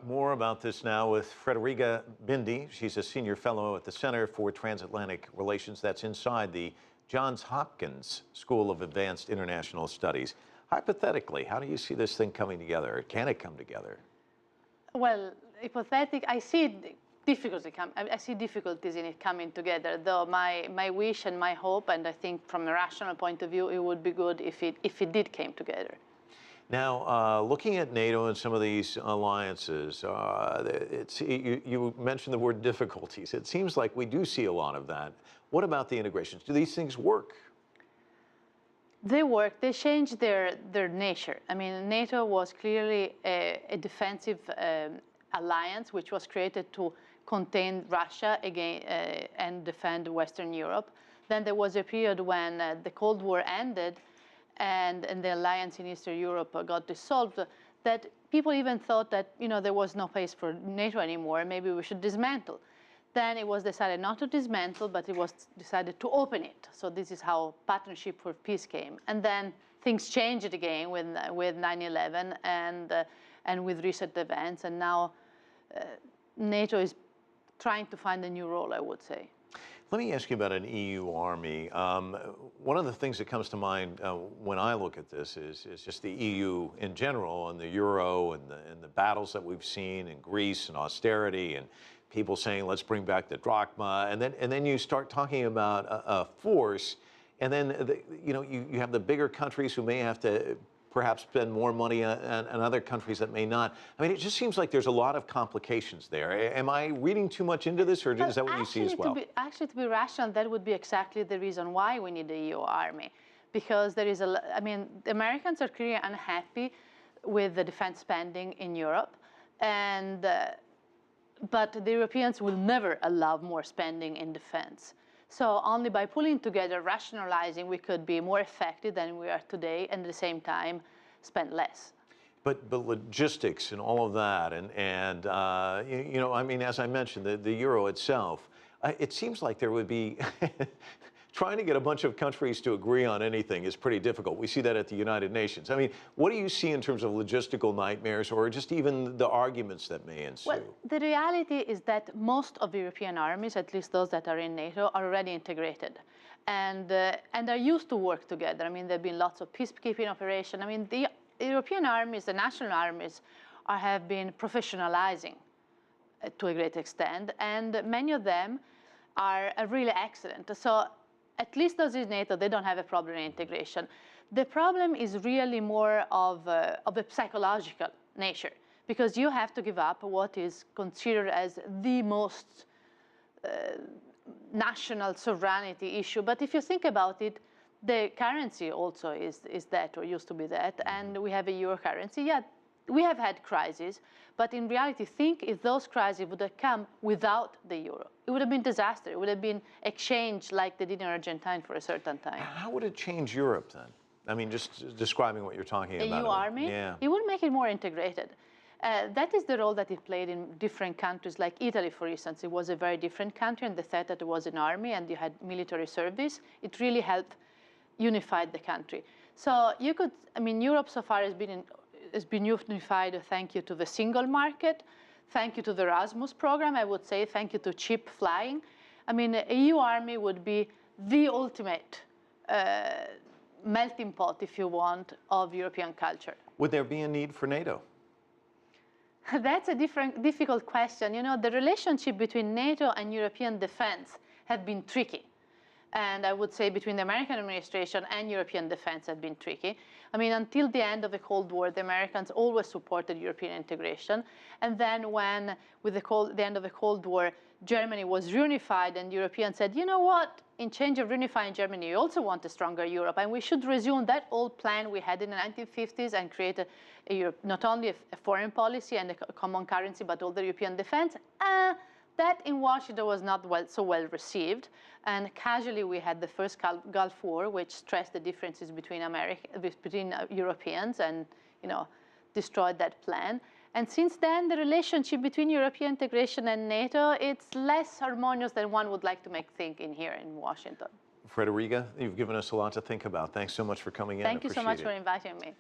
More about this now with Federiga Bindi. She's a senior fellow at the Center for Transatlantic Relations. That's inside the Johns Hopkins School of Advanced International Studies. Hypothetically, how do you see this thing coming together? Can it come together? Well, hypothetic, I see difficulties in it coming together, though my wish and my hope, and I think from a rational point of view, it would be good if it did came together. Now, looking at NATO and some of these alliances, you mentioned the word difficulties. It seems like we do see a lot of that. What about the integrations? Do these things work? They work. They change their nature. I mean, NATO was clearly a defensive alliance which was created to contain Russia and defend Western Europe. Then there was a period when the Cold War ended and the alliance in Eastern Europe got dissolved, that people even thought that there was no place for NATO anymore, maybe we should dismantle. Then it was decided not to dismantle, but it was decided to open it. So this is how Partnership for Peace came. And then things changed again with 9/11 and with recent events. And now NATO is trying to find a new role, I would say. Let me ask you about an EU army. One of the things that comes to mind when I look at this is just the EU in general and the euro and the battles that we've seen in Greece and austerity and people saying, let's bring back the drachma. And then you start talking about a force. And then, you have the bigger countries who may have to perhaps spend more money and other countries that may not. I mean, it just seems like there's a lot of complications there. Am I reading too much into this, or is that what you see as well? To be rational, that would be exactly the reason why we need the EU army. Because there is the Americans are clearly unhappy with the defense spending in Europe. But the Europeans will never allow more spending in defense. So only by pulling together, rationalizing, we could be more effective than we are today, and at the same time, spend less. But logistics and all of that, as I mentioned, the euro itself, it seems like there would be trying to get a bunch of countries to agree on anything is pretty difficult. We see that at the United Nations. I mean, what do you see in terms of logistical nightmares or just even the arguments that may ensue? Well, the reality is that most of the European armies, at least those that are in NATO, are already integrated and are used to work together. I mean, there have been lots of peacekeeping operations. I mean, the European armies, the national armies, have been professionalizing to a great extent, and many of them are really excellent. So at least those in NATO, they don't have a problem in integration. The problem is really more of a psychological nature, because you have to give up what is considered as the most national sovereignty issue. But if you think about it, the currency also is that, or used to be that, and we have a euro currency. Yeah, we have had crises, but in reality, think if those crises would have come without the euro. It would have been disaster. It would have been exchanged like they did in Argentina for a certain time. How would it change Europe then? I mean, just describing what you're talking about. The EU army? Yeah. It would make it more integrated. That is the role that it played in different countries, like Italy, for instance. It was a very different country, and the fact that there was an army and you had military service, it really helped unify the country. So you could, Europe so far has been unified thank you to the single market, thank you to the Erasmus program, I would say, thank you to cheap flying. I mean, the EU army would be the ultimate melting pot, if you want, of European culture. Would there be a need for NATO? That's a difficult question. The relationship between NATO and European defense have been tricky. And I would say between the American administration and European defense had been tricky. I mean, until the end of the Cold War, the Americans always supported European integration. And then when, with the end of the Cold War, Germany was reunified and Europeans said, you know what, in change of reunifying Germany, we also want a stronger Europe. And we should resume that old plan we had in the 1950s and create not only a foreign policy and a common currency, but all the European defense. That in Washington was not so well received, and casually we had the first Gulf War, which stressed the differences between Europeans, and destroyed that plan. And since then, the relationship between European integration and NATO, it's less harmonious than one would like to think in here in Washington. Federiga, you've given us a lot to think about. Thanks so much for coming in. Thank you so much for inviting me.